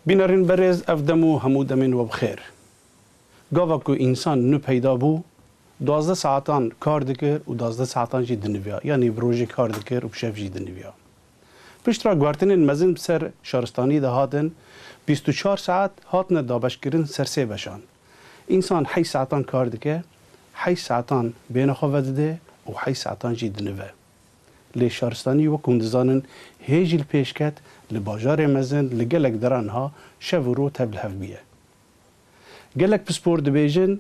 بینرین برز افدمو همو دمین و بخیر. گاوا کو انسان نو پیدا بو 12 ساعتان کار دکر و 12 ساعتان جی دنویا یعنی بروژی کار دکر و بشف جی دنویا. پشترا گوارتنین مزن سر شارستانی ده هاتن 24 ساعت هاتن دابش کرن سر سه بشان. انسان 8 ساعتان کار دکر 8 ساعتان بین خواه ده و 8 ساعتان جی دنوه. لی شارستانی و کندزانن هیجل پیش کت لباجار مزن لگلک دران ها شورو تبل هف بیه. گلک پسپور دبیجن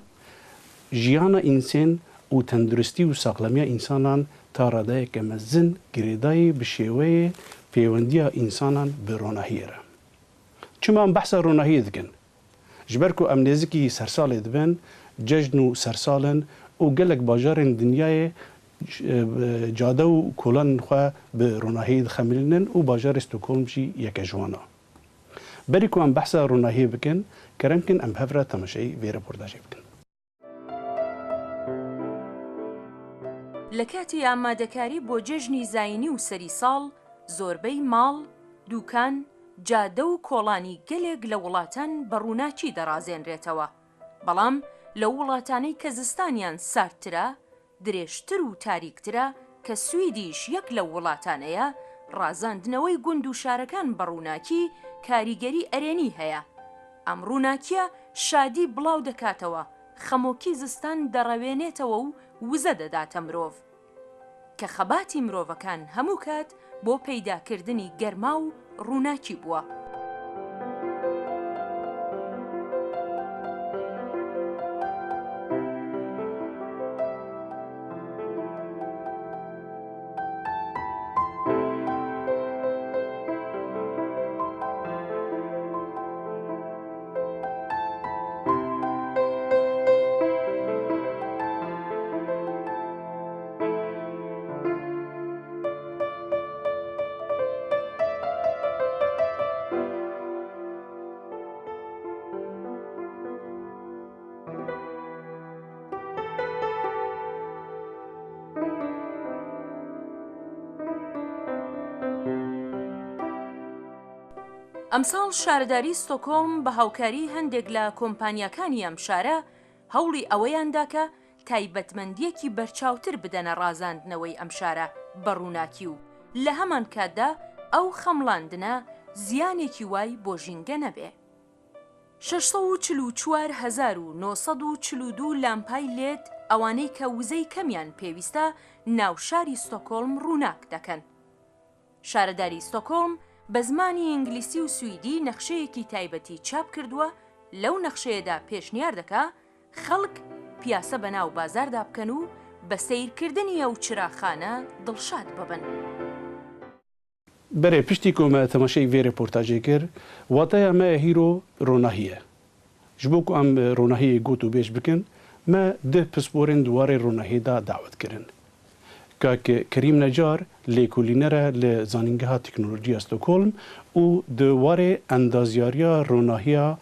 جیانا انسان و تندرستی و ساقلمی انسانان تاراده که مزن گریدای بشیوه پیوندی انسانان بروناهیه را. چما هم بحث روناهیه دکن. جبرکو امنیزکی سرسال دبن ججن و سرسالن و گلک باجار دنیای جاده و کلان خواه به روناهی خمیلنن و باجار استوکولم جی یک جوانا. بری که ام بحث روناهی بکن کرم کن ام هفره تماشایی وی رپورتاجی بکن. لکاتی ئامادەکاری بۆ جێژنی زاینی و سەری ساڵ زۆربەی ماڵ، دوکان، جادە و کۆڵانی گەلێک لە وڵاتان بە ڕووناکی دەڕازێنرێتەوە. بەڵام لەو وڵاتانەی کە زستانیان ساردترە، درێژتر و تاریکترە کە سویدیش یەک لە وڵاتانەیە، ڕازاندنەوەی گوند و شارەکان بە ڕووناکی کاریگەری ئەرێنی هەیە. ئەم ڕووناکیە شادی بڵاو دەکاتەوە، خەمۆکی زستان دەڕەوێنێتەوە و وزە دەداتە مرۆڤ کە خەباتی مرۆڤەکان هەموو کات بۆ پەیداکردنی گەرما و ڕووناکی بووە. ئەمساڵ شارەداری ستۆکۆڵم بە هاوکاری هەندێک لە کۆمپانیاکانی ئەم شارە هەوڵی ئەوەیاندا کە تایبەتمەندیەکی بەرچاوتر بدەنە ڕازاندنەوەی ئەم شارە بە ڕووناکی و لە هەمان کاتدا ئەو خەمڵاندنە زیانێکی وای بۆ ژینگە نەبێ. 644,942 لامپای لێت ئەوانەی کە وزەی کەمیان پێویستە ناو شاری ستۆکۆڵم ڕووناک دەکەن. شارەداری ستۆکۆڵم بە زمانی ئینگلیسی و سویدی نەخشەیەکی تایبەتی چاپ کردووە. لەو نەخشەیەدا پێشنیار دەکا خەڵک پیاسە بەناو بازاردا بکەن و بە سەیرکردنی ئەو چراخانە دڵشاد ببن. بره پشتی که ما تماشای وی رپورتاجی کرد واتای ما هیرو روناهیه. جبو که ام روناهیه گوتو بیش بکن ما ده پسپورن دواره روناهی دا دعوت کرن. که کریم نجار لیکولینره لزانینگاه تکنولوژی استکهلم و دواره اندازیاریا روناهی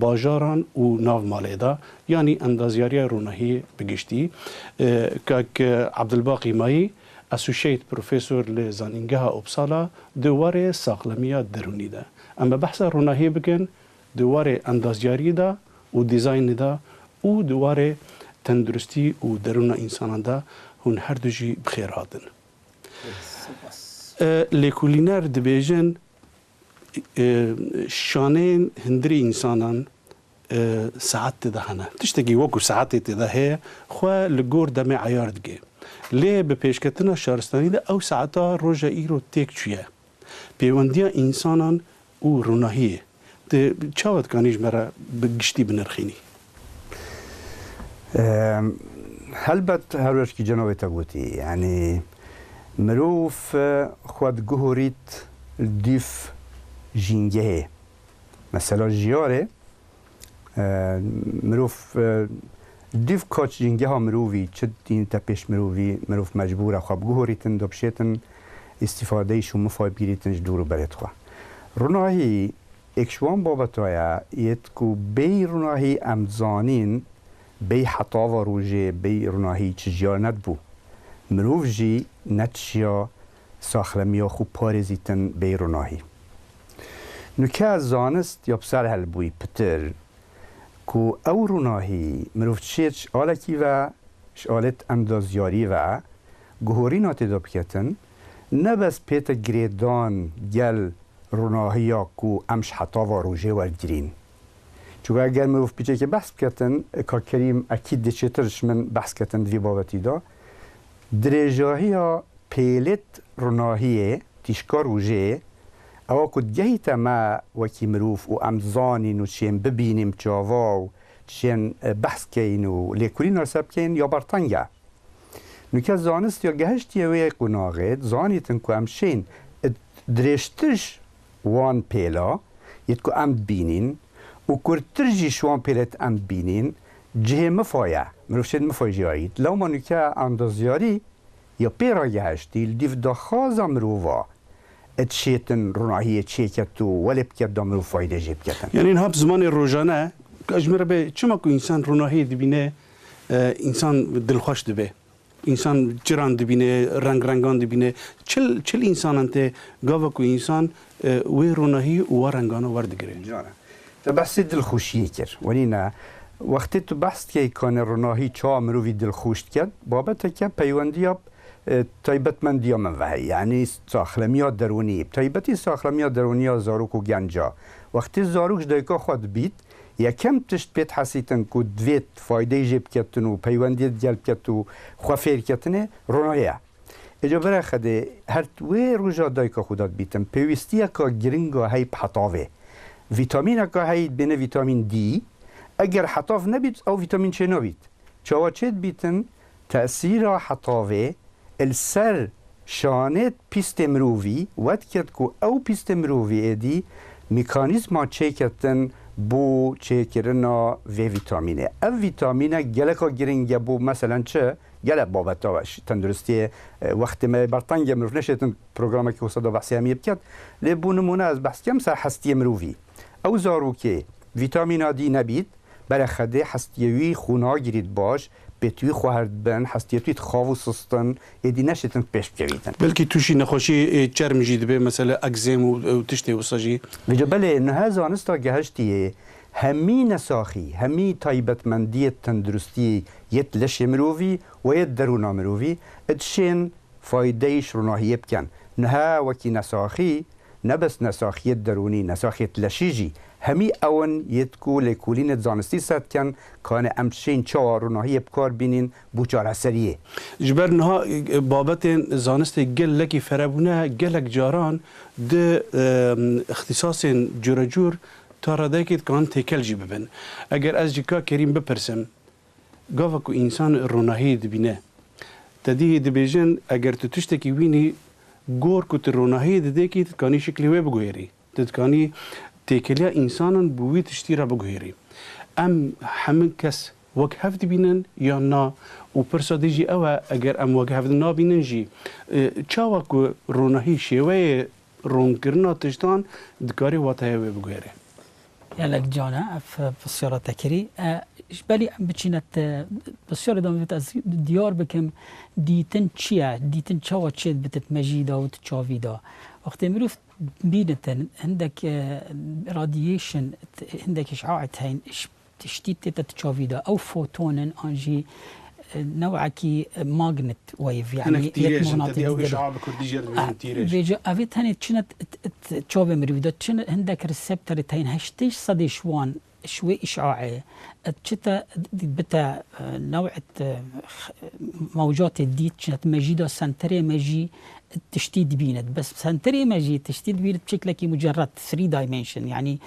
باجاران و ناو مالیدا یعنی اندازیاریا روناهی بگشتی که عبدالباقی مایی اسوشیت پروفیسور لزانینگاه اوبسالا دواره ساقلمیا درونی ده. اما بحث روناهی بکن دواره اندازیاری ده و دیزاین ده و دواره تندرستی و درون انسان ده هون هر دو جی بخیر هاتن. لیکولینر دبیجن شانه هندری انسانان ساعت تدهنه تشتگی وکو ساعت تدهه خواه لگور دم عیار دگه لی به پیشکتنا شارستانی ده او ساعتا روژا ایرو تیک چویه پیوندیا انسانان او روناهیه ده چاوت کانیش مرا بگشتی بنرخینی هلبت هروش کی جنابی تگوتی یعنی مروف خود گهوریت دیف جینگه مثلا جیاره مروف دیف کاچ جینگه ها مروفی چه دین تپش مروفی مروف مجبوره خواب گهوریتن دبشتن استفاده شو مفاید بیریتنش دورو برد خواه روناهی اکشوان بابتایا یت کو بی روناهی امزانین بی حطاوه روژه بی روناهی چجیار ندبو مروف جی نتشیا ساخلمیا خوب پارزیتن بی روناهی نکه زانست یا بسر هل بوی پتر کو او روناهی مروف چیچ آلکی و شالت اندازیاری و گهوری ناتیدا بکتن نبس پیت گریدان گل روناهی یا کو امش حتا و روژه ورگرین چون اگر مروف پیچه که بحث بکتن که کریم اکید دیچترش من بحث کتن دوی بابتی دا درجاهی ها پیلت روناهیه تیشکا روژه او کد گهیت ما وکی مروف و امزانین و چین ببینیم چاوا و چین بحث کین و لیکولی نرسب کین یا برطنگه نوکه زانست یا گهشت یوی قناغید زانیتن که امشین درشتش وان پیلا یت که ام بینین و کرترجی شوان پیلت ام بینین جه مفایه مروف شد مفای جایید لو ما نوکه اندازیاری یا پیرا گهشتی دیو دخوازا مروفا اتشيتن روناهية تشيكتو ولا بكدام رو فايدة جيب كتن يعني إنها بزمان الروجانة أجمر به كم أكو إنسان روناهية دبينه إنسان دلخوش دبه إنسان جيران دبينه رنگان دبينه چل إنسان أنت قاوا كو إنسان وي روناهية ورنگان وردگره جانا تبحث دلخوشية كر ولينا وقتی تو بحث که کان روناهی چا مروی دلخوش کرد بابت که پیوندی تایبت من دیا من وحی یعنی ساخلمیات درونی تایبتی ساخلمیات درونی زاروک و گنجا وقتی زاروکش دایکا خود بیت یکم تشت پیت حسیتن که دویت فایده جیب کتن و پیوندی جلب کت و خوافیر کتنه روناهیه اجا برای خده هر توی روژا دایکا خودت بیتن پیوستی که گرنگا هی بحطاوه ویتامین که هی بین ویتامین دی اگر حطاف نبید او ویتامین چه نبید چاوا چید بیتن تأثیر حطاوه السر شانت پیست مرووی ود کرد که او پیست مرووی ایدی میکانیزما چه کتن بو چه کرنا و ویتامینه او ویتامینه گلکا گرنگه بو مثلا چه گلک بابتا باش تندرستی وقت ما برطنگ مروف نشتن پروگرامی که وصدا بحثی همیه بکرد لبو نمونه از بحث کم سر حستی مرووی او زاروکه ویتامین دی نبید برای خده حستیوی خونا گیرید باش به توی خواهد بن حستیوی خواو سستن ایدی نشتن پیش بکویدن بلکه توشی نخوشی چرم جید به مثلا اگزیم و تشتی و ساجی ویجا بله نه زانستا گهشتیه همی نساخی همی تایبتمندی تندرستی یت لش مرووی و یت درونا مرووی ادشین فایدهش روناهیه بکن نه وکی نساخی نبس نساخیت درونی نساخیت لشیجی همی اون یتکو لکولین زانستی ست کن کان امشین چهار روناهی بکار بینین بوچار حسریه جبر نها بابت زانست گل لکی فرابونه گلک جاران ده اختصاص جور تا ردایکت کان تکل جی ببن اگر از جکا کریم بپرسم گاوا کو انسان روناهی دبینه تدی دبیجن اگر تو تشتکی وینی گور کو روناهی ددیکی تکانی شکلی وی بگویری تکانی تکلیا انسانان بوی تشتی را بگویری ام همه کس وک هفت بینن یا نا و پرساده جی اوه اگر ام وک هفت نا بینن جی چاوا کو روناهی شیوه رونگرنا تشتان دکاری واتای وی بگویری يالك جانا في السيارة تكري بالي بتشينت بالسيارة دام ديار بكم ديتن تشيا ديتن تشاوا تشيد بتتمجيدا وتشافيدا وقت مروف بينتن عندك راديشن عندك اشعاع هين تشتيت تتشافيدا او فوتون انجي نوعكي ماغنت ويف يعني يتمغناطيسي او اشعاع بكرديجر بيجا افيت هني تشنت تشوف مريودا تشن عندك ريسبتور تاين هشتيش صدي شوان شوي اشعاعي تشتا بتا نوع موجات الديت تشنت مجيدا سنتري مجي تشتيد بينت بس سنتري مجي تشتيد بينت بشكل مجرد 3 دايمنشن يعني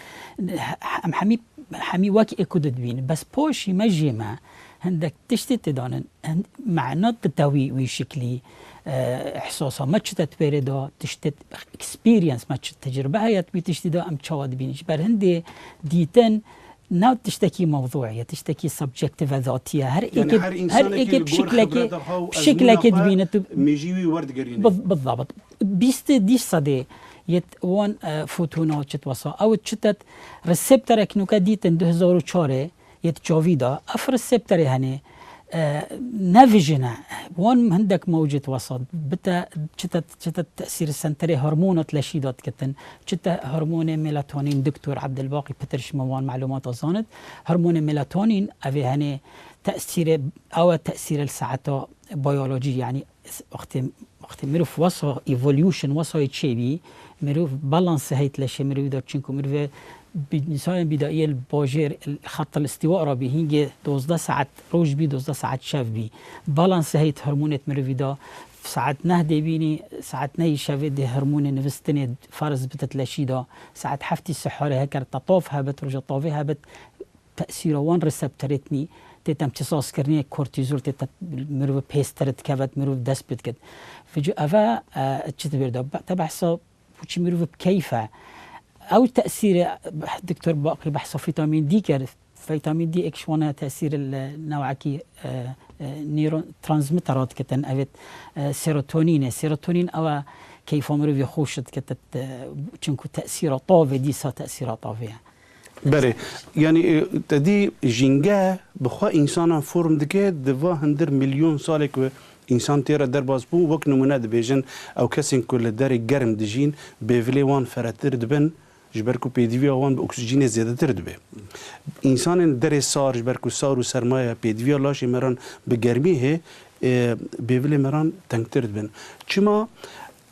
حمي واكي اكودد بين بس بوشي مجي ما عندك تشتي تدانن معنات تتوي وشكلي احساسها ما تشتت بيردا تشتت اكسبيرينس ما تشتت تجربه هي تشتي دا ام تشاود بينش بر هندي ديتن ناو تشتكي موضوعيه تشتكي سبجكتيف ذاتيه هر ايك بشكلك تبينت ميجيوي ورد قرينه بالضبط بيست ديش صدي يت وان فوتونات تشتوصا او تشتت ريسبتور كنو كديتن 2004 يت جاويدا اف ريسبتور هني نافجنا وان هندك موجة وسط بتا شتا تأثير السنتري هرمونات لشيدات كتن شتا هرمون ميلاتونين دكتور عبد الباقي بترش موان معلومات أظنت هرمون ميلاتونين أبي هني تأثير أو تأثير الساعة بيولوجي يعني وقت مروف وصا ايفوليوشن وصا يتشبي مروف بالانس هيت لشي مروف دا تشنكو مروف بنسان بدائية الباجير خط الاستواء را بهينجي 12 ساعة روج بي 12 ساعة شاف بي بالانس هيت هرمونات مروف دا ساعات نهدي بيني ساعات نهي شافي دي هرمون نفستني فرز بتتلاشي دا ساعات حفتي السحارة هكر تطاف هابت رجا طافي هابت تأثيره وان ريسبترتني تيتا امتصاص كرنيه كورتيزول تيتا مروف بيسترت كافت مروف دسبت كد فجو أفا تشتبير دا تبحثا وشي مروف بكيفة أو تأثير دكتور باقي بحثا فيتامين دي كر فيتامين دي اكشوانا تأثير النوعكي نيرون ترانسميترات كتن أفت سيروتونين أو كيف مروف يخوشت كتت چنكو تأثير طافي دي سا تأثير طافية بله يعني تدي جنگه بخوا انسان فرم دکه دوا هندر میلیون ساله که انسان تیرا در باز بو وقت نمونه دبیجن او کسی کل در گرم دجین بیولی وان فراتر دبن جبرکو پیدوی وان به اکسیژن زیاده تر دبه انسان در سار جبرکو سار و سرمایه پیدوی لاش مران به گرمیه بیولی مران تنگتر دبن چما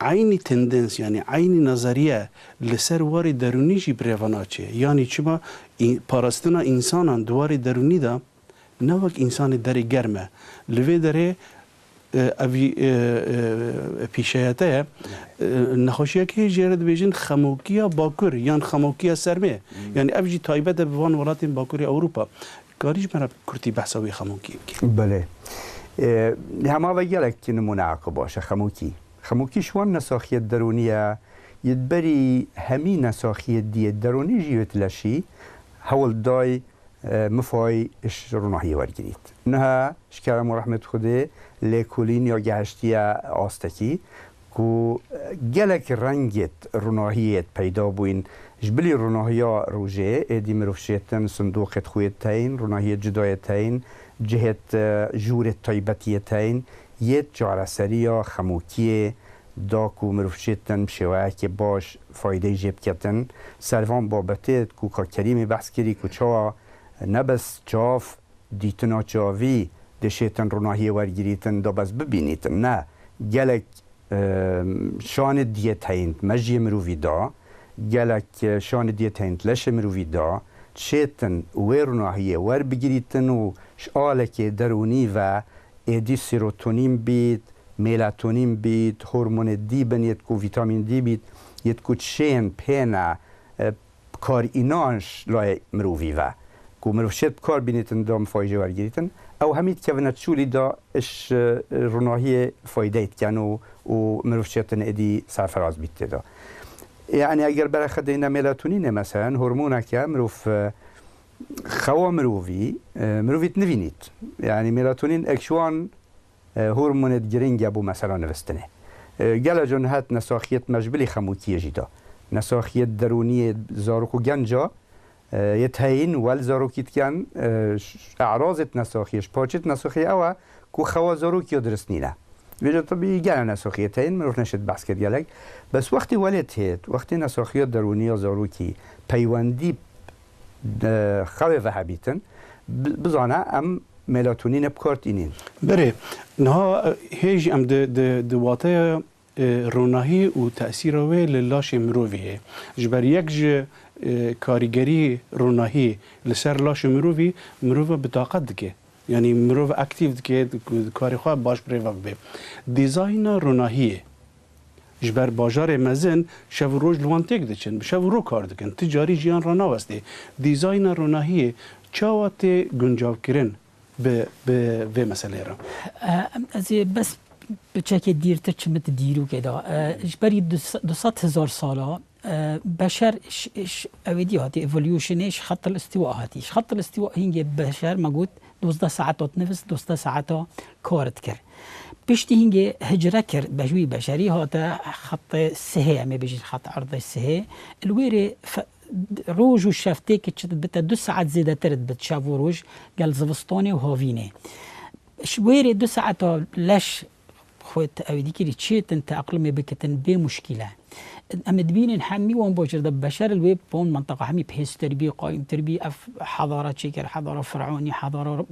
عینی تندنس یعنی عینی نظریه لسر واری درونی جی بریواناچه یعنی چما پاراستنا انسانان دواری درونی دا نوک انسان دری گرمه لوی داره اوی پیشایته نخوشیه که جرد بیجن خموکیا باکور یعنی خموکیا سرمه یعنی اوی تایبت بوان ولاتین باکوری اروپا کاریش مرا کرتی بحثاوی خموکی بله همه و گلک نمونه عقب باشه خموکی شوان نساخی درونیه يدبري همي نساخية دي الدروني جيوت لشي هول داي مفاي اش روناهي ورگريت انها شكرم ورحمة خده لكولين يا جهشتية آستكي كو جلك رنجت روناهية پیدا بوين جبلي روناهية روجه ادي مروفشيتن صندوق خويتين روناهية جدايتين جهة جورة طيبتيتين يت جارسرية خموكية داکو مروفشتن بشواه که باش فایده جیب کتن سروان بابته کو کریمی بحث کری کو چا نبس چاف دیتنا چاوی دشتن روناهی ورگیریتن دا بس ببینیتن نه گلک شان دیت هیند مجی مروفی دا گلک شان دیت هیند لش مروفی دا شتن و روناهی ور بگیریتن و شالک درونی و ایدی سیروتونین بید ميلاتونين بيت هرمون دي بن يتكو فيتامين دي بيت يتكو تشين بينا كار إنانش لاي مروفي و كو مروفشت كار بينيتن دام فايجة ورگريتن او هميت كونت شولي دا اش روناهي فايدة كانوا و مروفشتن ادي سرفراز بيت دا يعني اگر برخدينا ميلاتونين مثلا هرمونك مروف خوا مروفي تنفينيت يعني ميلاتونين اكشوان هرمونت گرینگ ابو مثلا نوستنه گله جون هات نساخیت مجبلی خموکیه جیدا نساخیت درونی زاروکو گنجا يتهين والزاروكيت كان اعراضت نساخيش باچت نساخي او كو خوازاروك يدرسنينا بيجا طبيعي جانا نساخيتين ما روح نشد بحث كد يالك بس وقت ولت هيت وقت نساخيات درونيه زاروكي بيواندي خوي وهابيتن بزانا ام ميلاتونين بكارت إنين بري نها هيج ام د واته روناهي و تأثيره للاش مروفيه جبر يكج كاريگري روناهي لسر لاش مروفي مروفه بطاقت دكه يعني مروف اكتيف دكه كاري خو باش بريفا به ديزاين روناهي جبر باجار مزن شو روج لوانتيك دچن شو رو کار دکن تجاری جیان رانا وسته ديزاين روناهي چاوته گنجاو کرن به مسئله را از بس بچه دیرتر چمت دیرو که دا برای 200,000 ساله بشر اویدی هاتی ايفوليوشنش خط الاستواء هاتيش خط الاستواء هنگه بشر مگود 12 ساعات نفس 12 ساعات کارت کرد بشتی هنگه هجره کرد بجوی بشری هاتا خط سهه اما بيجي خط عرض السهه الويري روج وشافتي كتشت بتا 2 ساعات زيادة ترد بتشافو روج قال زفستوني وهوفيني شويري 2 ساعات لش خوت أودي كذي تشيت أنت أقلمي بكتن بمشكلة أمدبين نحمي وان بوجر ده بشر الويب بون منطقة حمي بحيث تربية قائم تربية حضارة شكل حضارة فرعوني حضارة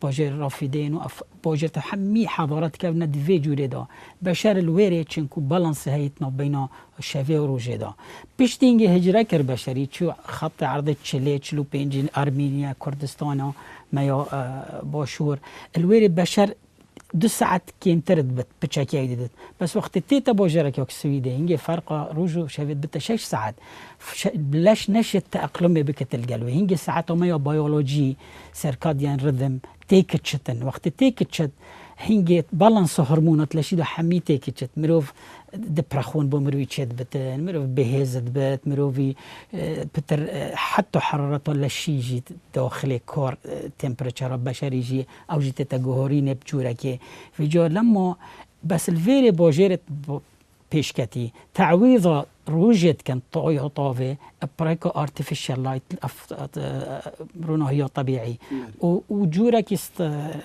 بوجر رافدين بوجر تحمي حضارات كابنا دفي جوري ده بشر الويري تشنكو بالانس هيتنا بين الشافي وروجي ده بيشتينجي هجرة كر بشري شو خط عرض تشيلي تشلو بينجين أرمينيا كردستان ما باشور الويري بشر 2 ساعات كيمترد بتشاكي عيدت بس وقت تيتا بوجرك يوك السويدي هنجي فرق روجو شافت بتا 6 ساعات بلاش نشت تأقلمي بك القلوي هنجي ساعات وميو بيولوجي سيركاديان ريذم تيكتشتن وقت تيكتشت هنجي بالانس هرمونات لشيدو حمي تيكتشت مروف دبرخون بو مروي تشت بتن مروف بهزت بت مروفي بتر حتى حرارته لشيجي داخل كور تمبريتشر بشري جي او جي تتجوهرين بجوركي في جو لما بس الفيري بوجيرت بيشكتي تعويضه روجت كان طوي طافي بريكو ارتفيشال لايت رونوهيو طبيعي وجورك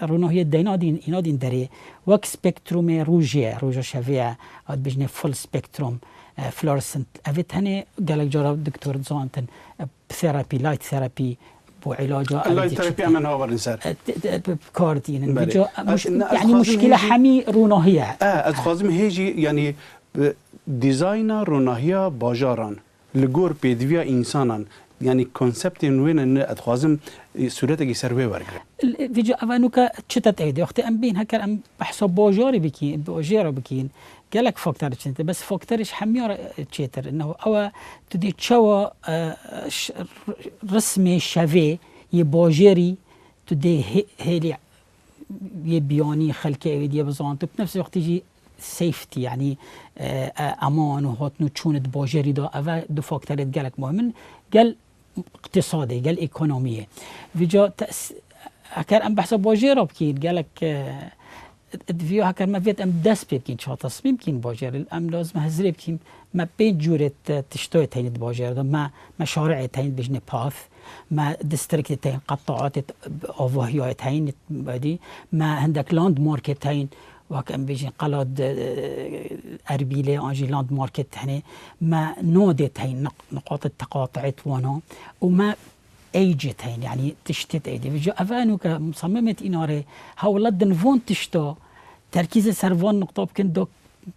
رونوهيو دينادين ينادين دري وك سبيكتروم روجو شافيا اد بجني فول سبيكتروم فلورسنت افيت هني قالك جرب دكتور زونتن ثيرابي لايت ثيرابي وعلاجه اللايت ثيرابي من هو الانسان كاردين يعني مشكله حمي رونوهية اتخازم هيجي يعني ديزاينر روناهيا باجاران لگور پیدویا انسانان يعني كونسبت وين ان اتخازم صورتك سروي ورقه فيجو افانوكا تشتت ايدي وقت ام بين هكر ام بحسب باجاري بكين باجيرو بكين قالك فاكتور تشنت بس فاكتورش حميار تشيتر انه او تدي تشوا رسمي شافي يباجيري تدي هيلي يبياني خلكي ايدي بزانت بنفس الوقت يجي سيفتي يعني امان وهاتنو تشوند باجري دا اول 2 فاكتورات قالك مهمن قال اقتصادي قال ايكونوميه فيجا هكر ام بحسب باجيرو بكين قالك فيو هكر ما فيت ام داس بكين شو تصميم كين باجر ام لازم هزري بكين ما بين جوره تشتوي تاين باجر ما مشاريع تاين بجني باث ما ديستريكت تاين قطاعات اوفهيو تاين بدي ما عندك لاند ماركت تاين وكان بيجي قلاد أربيلة أنجي لاند ماركت هنا ما نودت هاي نقاط التقاطعت وانا وما ايجت هاي يعني تشتت ايدي بيجي افانو كمصممة إنارة هاولاد فون تشتا تركيز سرفان نقطة بكن دوك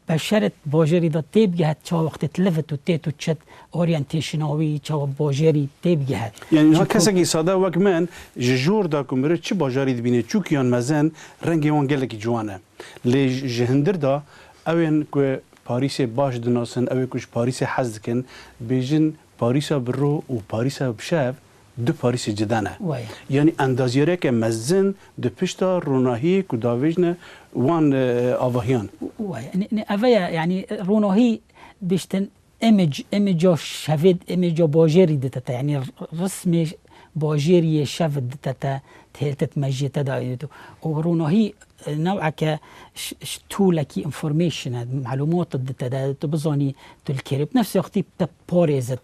بشرت باجري دا تبجهت شو وقت تلفت وتيتو تشت اورينتيشناوي شو باجري تبجهت يعني ها كساكي ساده وكمان جور دا كومبر تشي باجري دبينه چوكيان مزن رنگي وان گلك جوانه لي جهندر دا اوين كو باريس باش دناسن اوي كوش باريس حزكن بيجن باريس برو و باريس بشاف دو باريس جدانه يعني اندازيره که مزن دو پشتا روناهي كو داويجنه وان آواهيان يعني أفيا يعني رونوهي بيشتن إيمج شافد إيمج باجيري دتتا يعني رسمي باجيري شافد دتتا تهلتت مجيتا دايدو ورونوهي نوعك تولكي انفورميشن معلومات دتتا تبزاني تلكيري بنفس الوقت تبوريزت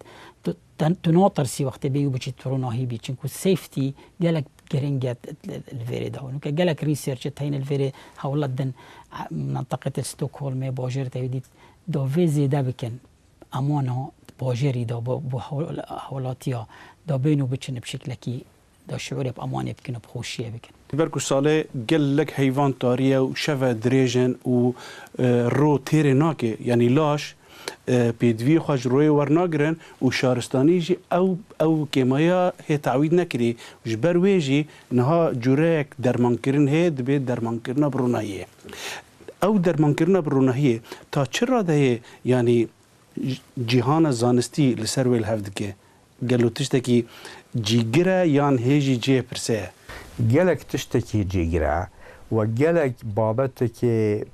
تناطر سي وقت بيو بيجي رونوهي بيجنكو سيفتي قالك جرينجات الفيري ده ونك جالك ريسيرش تاين الفيري هولدن منطقة ستوكهولم باجر تايدي دو فيزي ده بكن امانه باجري ده بو حولاتيا ده بينو بچن بشكلكي ده شعور بأمانه بكن بخوشيه بكن بركو ساله قال لك حيوان طاريه وشفا دريجن و رو تيري ناكي يعني لاش پیدوی خوش روی ورناگرن و شارستانی جی او کمایا هی تعوید نکری جبر ویجی نها جوره درمان کرن هی دبی درمان کرنا بروناییه او درمان کرنا بروناییه تا چرا ده یعنی جهان زانستی لسر ویل هفت که گلو تشتکی جیگره یان هیجی جی پرسه گلک تشتکی جیگره وجالك بابتك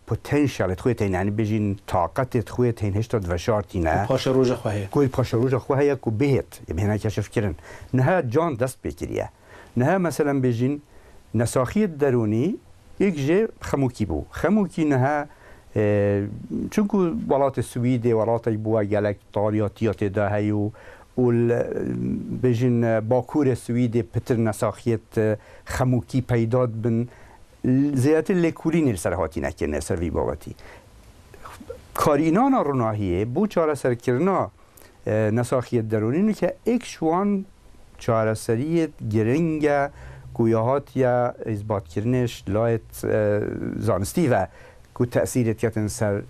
بوتنشال تخويتين يعني بيجين طاقات تخويتين هشتد وشارتينا باشا روجا خواه كل باشا روجا خواه كو بيت يعني هنا كشف كرن نها جان دست بكريه نها مثلا بيجين نساخي دروني يجي خموكي بو خموكي نها چونكو ولات السويدي ولات بوا جالك طارياتيات ده هيو بيجين باكور السويدي بتر نساخيت خموكي بيداد بن زیادی لکولین سرهاتی نکنه سروی بابتی کارینان روناهیه بو چاره سرکرنا نساخیت درونی که اکشوان چاره سریت گرنگ گویاهات یا اثبات کردنش لایت زانستی و کو تأثیرت کتن سر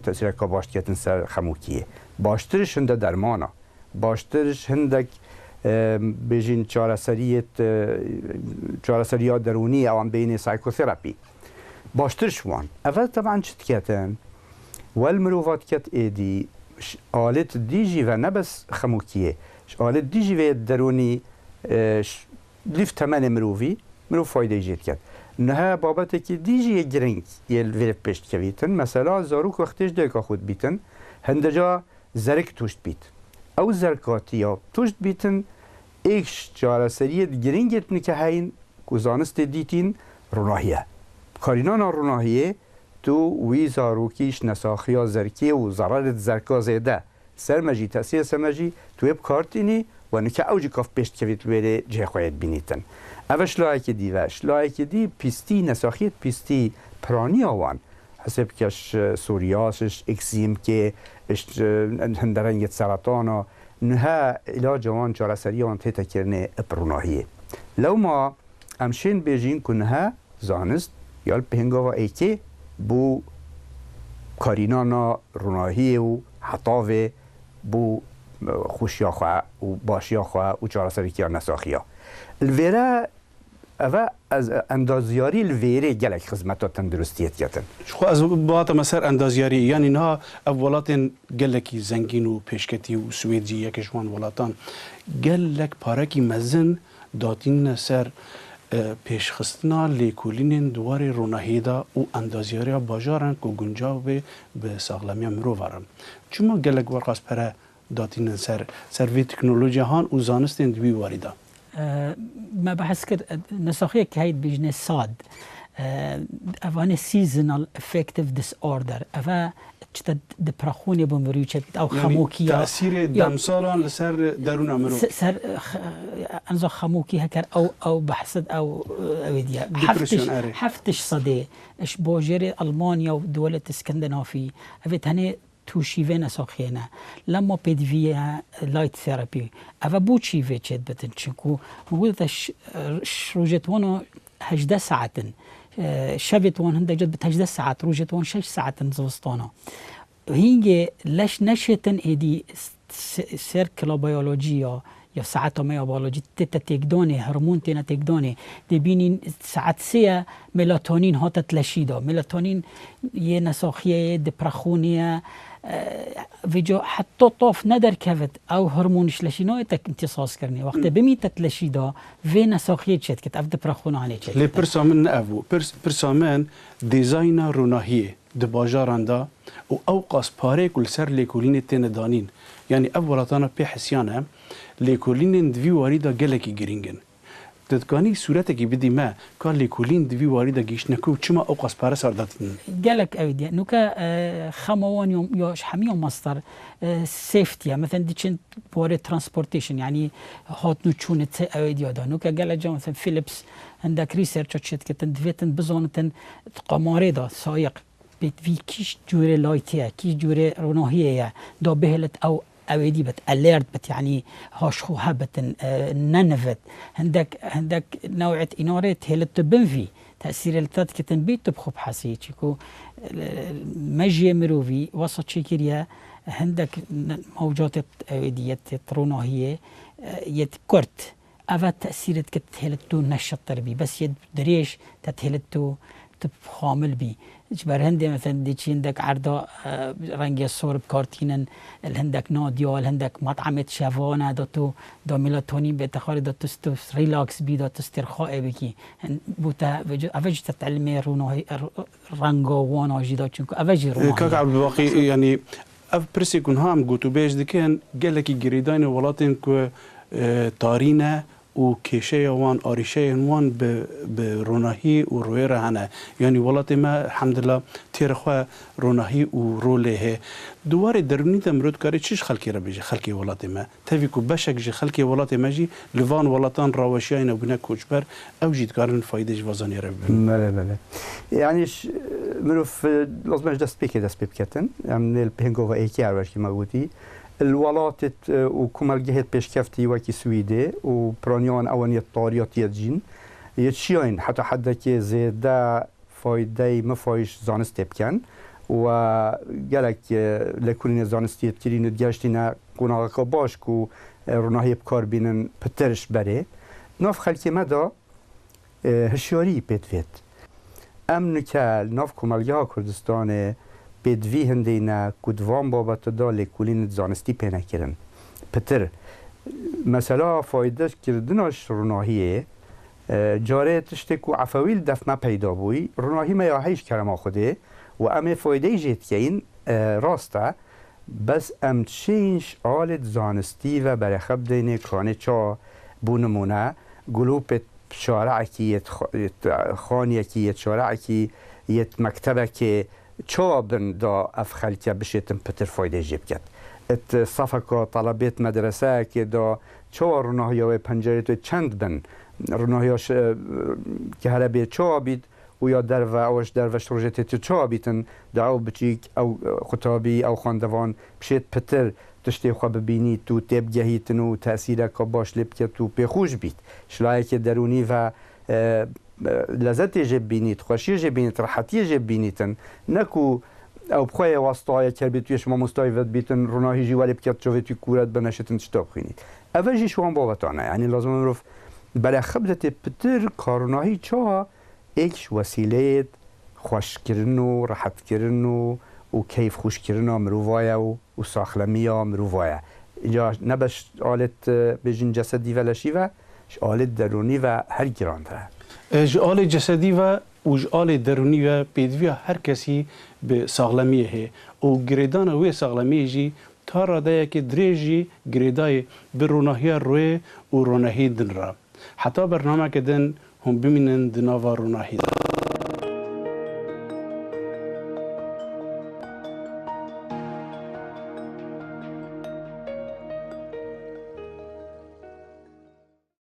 تأثیر که باشت کتن سر خموکیه باشترش هنده درمانا باشترش هندک بجین چاره سریات درونی اوان بین سایکوثراپی باشترش وان اول طبعا چت کتن والمروفات کت ایدی آلت دیجی و نبس خموکیه آلت دیجی و درونی لیف تمن مروفی مروف فایده جید کت نه بابت که دیجی گرنگ یل ویرف پشت کویتن مثلا زاروک وقتش دیگه خود بیتن هندجا زرک توشت بیت او زرکاتی ها توشت بیتن ایکش چاره سریت گرنگت نکه هین گزانست دیتین روناهیه کارینان روناهیه تو وی زاروکیش نساخیا زرکی و ضرارت زرکا زیده سرمجی تأثیر سرمجی تو اب کارتینی و نکه اوجی کاف پشت کویت ویره جه خواهد بینیتن اوش لایک دی وش لایک دی پیستی نساخیت پیستی پرانی آوان حسب کش سوریاسش اکزیم که هندرنگت سرطانا نه علاج وان چاره سری آن تیتا کرنه پروناهیه لو ما امشین بیجین کنها زانست یال پهنگا و ایکی بو کارینانا روناهیه و حطاوه بو خوشیا خواه و باشیا خواه و چاره سری که نساخیا الویره اوه از اندازیاری الویره گلک خدمتا تندرستیت یتن خو از باعث مسر اندازیاری یعنی نه اولات گلکی زنگین و پیشکتی و سویدی یکشوان ولاتان گلک پارکی مزن داتین سر پیشخستنا لیکولین دوار روناهیدا و اندازیاری باجارن که گنجاو به ساغلمی مرو وارن چما گلک ورقاس پره داتین سر وی تکنولوژی هان و زانستین دوی واریدا ما بحث کرد نسخه که هید بجنه ساد اوان سیزنال افکتیو دیس اوردر اوه چطور دپرخونی بمروی چه او خموکی تأثیر دمسالان لسر درون امرو سر انزا خموکی هکر او بحثد او اویدیا هفتش صده اش باجر المانیا و دولت اسکندنافی اوید هنه توشیوه نساخینه لما پیدویه لایت ثراپی اوه بو چیوه چید بتن چنکو موجودتش روجتوانا 18 ساعتن شبتوان هنده جد بت 18 ساعت روجتوان 6 ساعتن زوستانا هینگه لش نشتن ایدی سر کلابیولوژیا یا ساعت ما بیولوژی تتکدانه هورمون تینا تکدانه دبینین ساعت 3 ملاتونین ها تتلشیدا ملاتونین یه نساخیه دپرخونیه ویجا حتی طاف ندر کفت او هورمونش لشینای تک امتصاص کرنی وقتی بمی تتلشیدا و نساخیه چت کت اف دپرخونه چت لی پرسامن نافو پرسامن دیزاین روناهیه د باجاراندا او قاس پاره کل سر لیکولین تن دانین یعنی اولاتانا پی حسیانه لیکولین دوی واریدا گلکی گرینگن ددگانی صورت کی بدی ما کار لیکولین دوی واریدا گیش نکو چما او قاس پاره سرداتن گلک اویدیا نوکا خموان یوم یا حمیون مصدر سیفتیا مثلا دیچن بوره ترانسپورتیشن یعنی هات نو چونه اویدیا دا نوکا گلک جا مثلا فیلیپس عندك ريسيرش شت كتن دفيتن بزونتن قماري دا سايق بيت في كيش جوري لايتيا كيش جوري روناهية دا بهلت او اويدي بت اليرت بت يعني هاشخو هبتن ننفت عندك نوعية انارات هلت بنفي تأثير التات كتن بيت بخوب حسي تشيكو مجي مروفي وسط شكريا عندك موجات اويدية روناهية يت كرت أفا تأثيرت كتهلتو نشط بي بس يد دريش تتهلتو تبخامل بي جبر هندي مثلا دي عندك عرضة رنجي الصور بكارتينن الهندك ناديا الهندك مطعمة شافانا داتو دا ميلاتونين بتخاري داتو ستوس ريلاكس بي داتو استرخاء بكي بوتا أفاج تتعلمي روناهي رنجا وانا جدا چونكو أفاج روناهي كاك عبد الباقي يعني أف برسي كون هام قوتو بيش دكين قال لك جريدان ولاتن كو تارينا و کیشه وان آریشه وان به روناهی و روی رهانه یعنی ولات ما الحمدلله تیرخوا روناهی و روله دوار درونی تمرد کاری چیش خلکی را بیجی خلکی ولات ما تفی کو بشک جی خلکی ولات ما جی لوان ولاتان راوشیای نبونه کوچبر او جید کارن فایده جوازانی را ببین بله یعنی مروف لازمش دست بکتن من البهنگو و ایکی عروش که مگوتی الولات وكمال جهة بيشكفتي وكي سويدي وبرانيان أواني الطاريات يدجين يتشيين حتى حدا كي زيدا فايدة مفايش زانستي بكن وقالك لكل زانستي تكري ندجاشتنا كونا باش كو روناهي بكار بينن بترش بري ناف خلقي مدى هشياري بيتفيت أمنك ناف كمال جهة كردستان بدوی هندینا کدوام بابت دال کلین زانستی پینه کردن. پتر مثلا فایدهش کردنش روناهیه جاره تشتی کو عفویل دفمه پیدا بوی روناهی ما یاهیش کرما خوده و ام فایده جیت که این راسته بس ام چینش آلت زانستی و برای خب دینه کانه چا بونمونه گلوپ شارع کی خانی کی شارع کی یت مکتبه که چوابن دا افخال که بشیتن پتر فایده جیب کرد. ات صفقه طلبیت مدرسه که دا چوار روناهی و پنجره تو چند بن روناهیاش که هر بی چوابید و یا در و اوش در و شروجت تو چوابیتن دا او بچیک او خطابی او خواندوان بشیت پتر تشتی خواب ببینی تو تب گهیتن و تأثیر که باش لب که تو پیخوش بید شلایی که درونی و لذت جب بینید خوشی جب بینید راحتی جب بینیدن نکو او بخوای واسطه کرد توی شما مستایفت بیتن روناهی جوال بکرد چوی توی کورت بنشتن چطور خینید اولی شوان بابتانه یعنی لازم نروف برای خبرت پتر کاروناهی چه ایکش وسیله خوش کردن و راحت کردن و کیف خوش کردن مروایه و ساخلمی مروایه اینجا نباش آلت بجن جسدی ولشی و آلت درونی و هر گران داره جال جسدی و جال درونی و پیدوی هر کسی به ساغلمیه هی و گریدان وی ساغلمیه جی تا راده که دریجی گریدای به روناهی روی و روناهی دن را حتی برنامه که دن هم بمینن دناوا روناهی دن